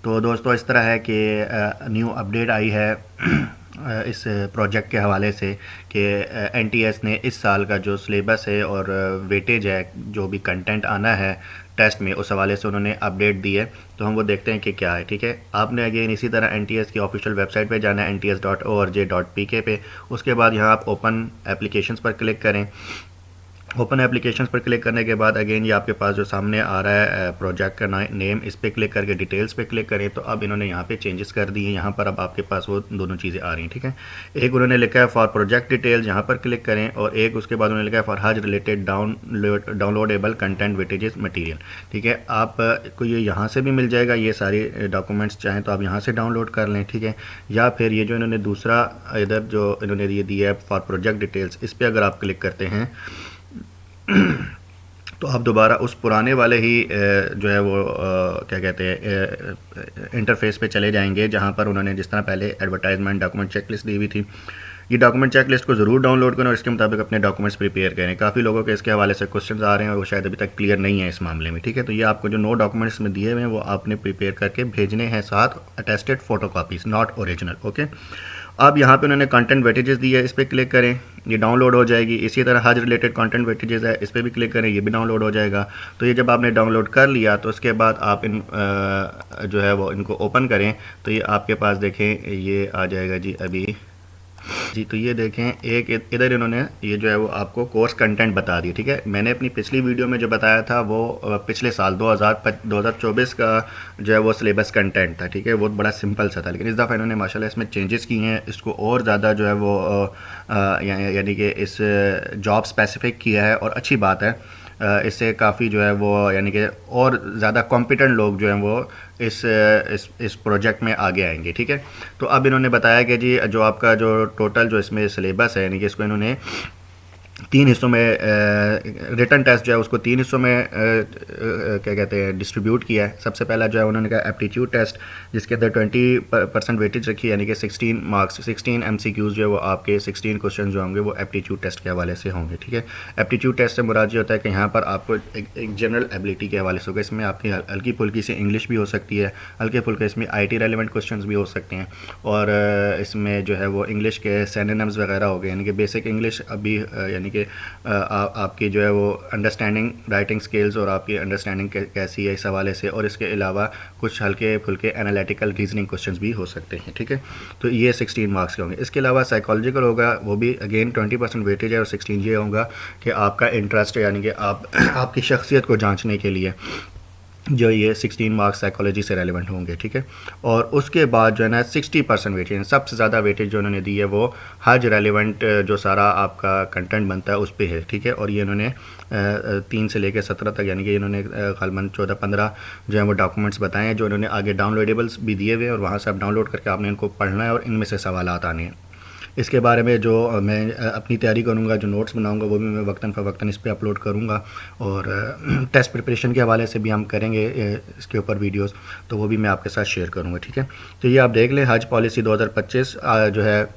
तो दोस्तों इस तरह है कि न्यू अपडेट आई है इस प्रोजेक्ट के हवाले से कि एनटीएस ने इस साल का जो सिलेबस है और वेटेज है, जो भी कंटेंट आना है टेस्ट में, उस हवाले से उन्होंने अपडेट दी है। तो हम वो देखते हैं कि क्या है। ठीक है, आपने अगेन इसी तरह एनटीएस की ऑफिशियल वेबसाइट पे जाना है, nts.org.pk पे। उसके बाद यहाँ आप ओपन एप्लीकेशंस पर क्लिक करें। ओपन एप्लीकेशंस पर क्लिक करने के बाद अगेन ये आपके पास जो सामने आ रहा है प्रोजेक्ट का नेम, इस पर क्लिक करके डिटेल्स पे क्लिक करें। तो अब इन्होंने यहाँ पे चेंजेस कर दिए हैं। यहाँ पर अब आपके पास वो दोनों चीज़ें आ रही हैं। ठीक है, एक उन्होंने लिखा है फॉर प्रोजेक्ट डिटेल्स, यहाँ पर क्लिक करें, और एक उसके बाद उन्होंने लिखा है फॉर हज related downloadable content weightages material. ठीक है, आप को ये यहाँ से भी मिल जाएगा, ये सारे डॉक्यूमेंट्स चाहें तो आप यहाँ से डाउनलोड कर लें। ठीक है, या फिर ये जो इन्होंने दूसरा इधर जो इन्होंने ये दिया है फॉर प्रोजेक्ट डिटेल्स, इस पर अगर आप क्लिक करते हैं तो आप दोबारा उस पुराने वाले ही जो है वो क्या कहते हैं इंटरफेस पे चले जाएंगे, जहां पर उन्होंने जिस तरह पहले एडवर्टाइजमेंट डॉक्यूमेंट चेकलिस्ट दी हुई थी। ये डॉक्यूमेंट चेकलिस्ट को ज़रूर डाउनलोड करें और इसके मुताबिक अपने डॉक्यूमेंट्स प्रिपेयर करें। काफ़ी लोगों के इसके हवाले से क्वेश्चंस आ रहे हैं और वो शायद अभी तक क्लियर नहीं है इस मामले में। ठीक है, तो ये आपको जो 9 डॉक्यूमेंट्स में दिए हुए हैं वो आपने प्रिपेयर करके भेजने हैं, साथ attested photo copies, not original. Okay, अब यहाँ पे उन्होंने कंटेंट वेटेजेस दी है, इस पर क्लिक करें, ये डाउनलोड हो जाएगी। इसी तरह हज रिलेटेड कंटेंट वेटेजेस है, इस पर भी क्लिक करें, ये भी डाउनलोड हो जाएगा। तो ये जब आपने डाउनलोड कर लिया तो उसके बाद आप इन जो है वो इनको ओपन करें तो ये आपके पास देखें ये आ जाएगा जी अभी जी। तो ये देखें, एक इधर इन्होंने ये जो है वो आपको कोर्स कंटेंट बता दिया। ठीक है, मैंने अपनी पिछली वीडियो में जो बताया था वो पिछले साल 2024 का जो है वो सिलेबस कंटेंट था। ठीक है, वो बड़ा सिंपल सा था, लेकिन इस दफ़ा इन्होंने माशाल्लाह इसमें चेंजेस किए हैं, इसको और ज़्यादा जो है वो यानी कि इस जॉब स्पेसिफिक किया है, और अच्छी बात है। इससे काफ़ी जो है वो यानी कि और ज़्यादा कॉम्पिटेंट लोग जो हैं वो इस प्रोजेक्ट में आगे आएंगे। ठीक है, तो अब इन्होंने बताया कि जी जो आपका जो टोटल जो इसमें सिलेबस है, यानी कि इसको इन्होंने 3 हिस्सों में रिटन टेस्ट जो है उसको 3 हिस्सों में क्या कहते हैं डिस्ट्रीब्यूट किया है। सबसे पहला जो है उन्होंने कहा एप्टीट्यूड टेस्ट, जिसके अंदर 20% वेटेज रखी है, यानी कि 16 मार्क्स, 16 MCQs जो है वो आपके 16 क्वेश्चन जो होंगे वो एप्टीट्यूड टेस्ट के हवाले से होंगे। ठीक है, एप्टीट्यूड टेस्ट से मुराद ये होता है कि यहाँ पर आपको एक जनरल एबिलिटी के हवाले से होगा। इसमें आपकी हल्की फुल्की से इंग्लिश भी हो सकती है, हल्के फुल्के इसमें IT रेलिवेंट क्वेश्चन भी हो सकते हैं, और इसमें जो है वो इंग्लिश के सिनोनिम्स वगैरह हो गए, यानी कि बेसिक इंग्लिश अभी यानी कि आपकी जो है वो अंडरस्टैंडिंग राइटिंग स्किल्स और आपकी अंडरस्टैंडिंग कैसी है इस हवाले से, और इसके अलावा कुछ हल्के फुल्के एनालिटिकल रीजनिंग क्वेश्चंस भी हो सकते हैं। ठीक है, तो ये 16 मार्क्स के होंगे। इसके अलावा साइकोलॉजिकल होगा, वो भी अगेन 20% वेटेज है, और 16 ये होगा कि आपका इंटरेस्ट यानी कि आप आपकी शख्सियत को जाँचने के लिए जो ये 16 मार्क्स साइकोलॉजी से रेलिवेंट होंगे। ठीक है, और उसके बाद जो है ना 60% वेटेज, सबसे ज़्यादा वेटेज जो उन्होंने दी है वो हज रेलिवेंट जो सारा आपका कंटेंट बनता है उस पर है। ठीक है, और ये इन्होंने 3 से लेकर 17 तक, यानी कि इन्होंने ग़ालिबन 14-15 जो है वो डॉक्यूमेंट्स बताए हैं, जो इन्होंने आगे डाउनलोडेबल्स भी दिए हुए हैं, और वहाँ से आप डाउनलोड करके आपने इनको पढ़ना है और इनमें से सवालात आने हैं। इसके बारे में जो मैं अपनी तैयारी करूँगा, जो नोट्स बनाऊँगा वो भी मैं वक्तन फ़वक्तन इस पर अपलोड करूँगा, और टेस्ट प्रिपरेशन के हवाले से भी हम करेंगे इसके ऊपर वीडियोस, तो वो भी मैं आपके साथ शेयर करूँगा। ठीक है, तो ये आप देख लें, हज पॉलिसी 2025 जो है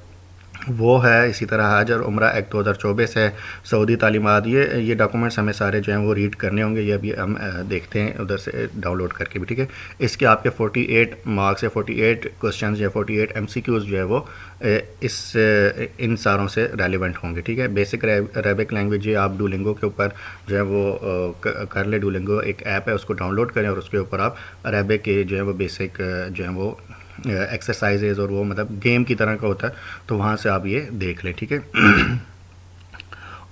वो है। इसी तरह हज और उम्रा एक्ट 2024 है, सऊदी तालीमात, ये डॉक्यूमेंट्स हमें सारे जो हैं वो रीड करने होंगे। ये अभी हम देखते हैं उधर से डाउनलोड करके भी। ठीक है, इसके आपके 48 मार्क्स या 48 क्वेश्चन या 48 MCQs जो है वो इन सारों से रेलिवेंट होंगे। ठीक है, बेसिक अरेबिक लैंग्वेज ये आप डुओलिंगो के ऊपर जो है वो कर ले। डुओलिंगो एक ऐप है, उसको डाउनलोड करें और उसके ऊपर आप अरेबिक के जो है वो बेसिक जो है वो एक्सरसाइजेज, और वो मतलब गेम की तरह का होता है, तो वहाँ से आप ये देख लें। ठीक है,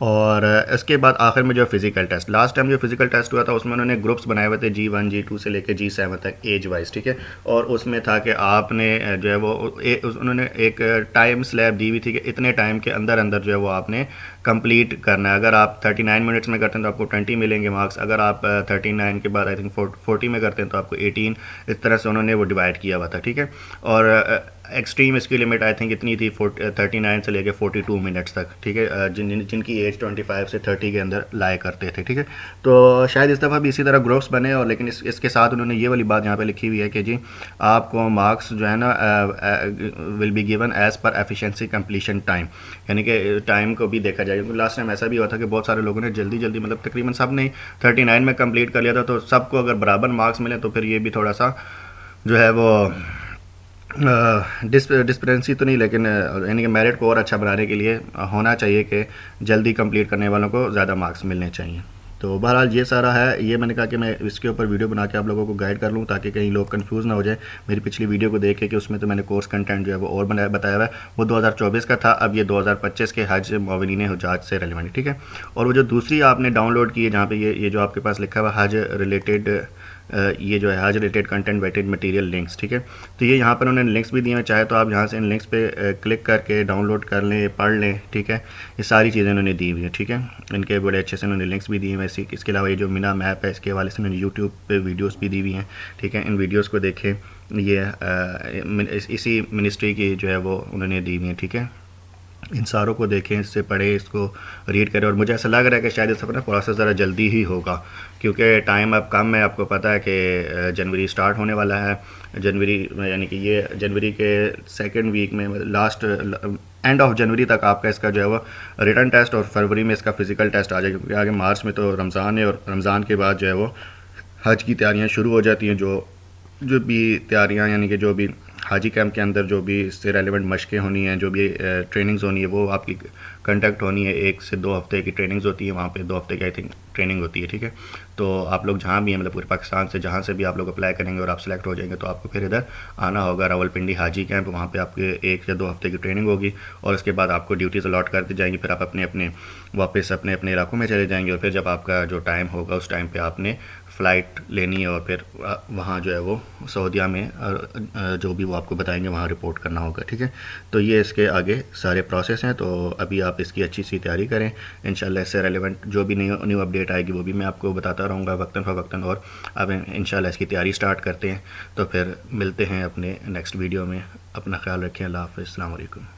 और इसके बाद आखिर में जो फिज़िकल टेस्ट, लास्ट टाइम जो फिज़िकल टेस्ट हुआ था उसमें उन्होंने ग्रुप्स बनाए हुए थे G1 G2 से लेकर G7 तक एज वाइज। ठीक है, और उसमें था कि आपने जो है वो उन्होंने एक टाइम स्लैब दी हुई थी कि इतने टाइम के अंदर अंदर जो है वो आपने कंप्लीट करना है। अगर आप 39 मिनट्स में करते हैं तो आपको 20 मिलेंगे मार्क्स, अगर आप 39 के बाद आई थिंक 40 में करते हैं तो आपको 18। इस तरह से उन्होंने वो डिवाइड किया हुआ था। ठीक है, और एक्सट्रीम इसकी लिमिट आई थिंक इतनी थी 39 से लेके 42 मिनट्स तक। ठीक है, जिनकी एज 25 से 30 के अंदर लाया करते थे। ठीक है, तो शायद इस दफ़ा भी इसी तरह ग्रुप्स बने, और लेकिन इसके साथ उन्होंने ये वाली बात यहाँ पे लिखी हुई है कि जी आपको मार्क्स जो है ना will be given as per efficiency completion time, यानी कि टाइम को भी देखा जाए। क्योंकि लास्ट टाइम ऐसा भी हुआ था कि बहुत सारे लोगों ने जल्दी जल्दी मतलब तकरीबन सब ने 39 में कंप्लीट कर लिया था, तो सबको अगर बराबर मार्क्स मिले तो फिर ये भी थोड़ा सा जो है वो डिस्पेंसी तो नहीं, लेकिन यानी कि मेरिट को और अच्छा बनाने के लिए होना चाहिए कि जल्दी कंप्लीट करने वालों को ज़्यादा मार्क्स मिलने चाहिए। तो बहरहाल ये सारा है, ये मैंने कहा कि मैं इसके ऊपर वीडियो बना के आप लोगों को गाइड कर लूँ ताकि कहीं लोग कंफ्यूज ना हो जाए। मेरी पिछली वीडियो को देख के कि उसमें तो मैंने कोर्स कंटेंट जो है वो और बताया हुआ है, वो 2024 का था, अब ये 2025 के हज माविनीन हुज्जाज से रेलिवेंट, ठीक है। और वो जो दूसरी आपने डाउनलोड की है जहाँ पे ये जो आपके पास लिखा हुआ हज रिलेटेड, ये जो है हज related content weighted material links, ठीक है। तो ये यहाँ पर उन्होंने लिंक्स भी दिए हैं, चाहे तो आप यहाँ से इन लिंक्स पे क्लिक करके डाउनलोड कर लें, पढ़ लें, ठीक है। ये सारी चीज़ें उन्होंने दी हुई हैं, ठीक है। इनके बड़े अच्छे से उन्होंने लिंक्स भी दिए हैं। वैसे इसके अलावा ये जो मिना मैप है इसके हवाले से उन्होंने यूट्यूब पे वीडियोस भी दी हुई हैं, ठीक है। इन वीडियोस को देखें, ये इसी मिनिस्ट्री की जो है वो उन्होंने दी हुई हैं, ठीक है। इन सारों को देखें, इससे पढ़ें, इसको रीड करें। और मुझे ऐसा लग रहा है कि शायद इस अपना प्रोसेस ज़रा जल्दी ही होगा, क्योंकि टाइम अब कम है। आपको पता है कि जनवरी स्टार्ट होने वाला है, जनवरी यानी कि ये जनवरी के सेकंड वीक में, लास्ट एंड ऑफ जनवरी तक आपका इसका जो है वो रिटन टेस्ट, और फरवरी में इसका फ़िज़िकल टेस्ट आ जाएगा, क्योंकि आगे मार्च में तो रमज़ान है, और रमज़ान के बाद जो है वो हज की तैयारियाँ शुरू हो जाती हैं। जो जो भी तैयारियाँ यानी कि जो भी हाजी कैंप के अंदर जो भी इससे रेलिवेंट मशक़ें होनी हैं, जो भी ट्रेनिंग्स होनी है, वो आपकी कंडक्ट होनी है। 1 से 2 हफ़्ते की ट्रेनिंग्स होती है वहाँ पे, 2 हफ़्ते की आई थिंक ट्रेनिंग होती है, ठीक है। तो आप लोग जहाँ भी हैं, मतलब पूरे पाकिस्तान से जहाँ से भी आप लोग अप्लाई करेंगे और आप सेलेक्ट हो जाएंगे, तो आपको फिर इधर आना होगा रावलपिंडी हाजी कैंप। वहाँ पे आपके 1 या 2 हफ़्ते की ट्रेनिंग होगी, और उसके बाद आपको ड्यूटीज़ अलॉट कर दी जाएंगी। फिर आप अपने अपने वापस अपने अपने इलाकों में चले जाएंगे, और फिर जब आपका जो टाइम होगा उस टाइम पर आपने फ़्लाइट लेनी है, और फिर वहाँ जो है वो सऊदीया में जो भी वो आपको बताएंगे वहाँ रिपोर्ट करना होगा, ठीक है। तो ये इसके आगे सारे प्रोसेस हैं। तो अभी आप इसकी अच्छी सी तैयारी करें, इंशाल्लाह इससे रेलेवेंट जो भी न्यू अपडेट आएगी वो भी मैं आपको बताता रहूँगा वक्तन फ़वक्तन। और अब इंशाल्लाह इसकी तैयारी स्टार्ट करते हैं। तो फिर मिलते हैं अपने नेक्स्ट वीडियो में। अपना ख्याल रखें। अल्लाह हाफ़िज़। अस्सलाम वालेकुम।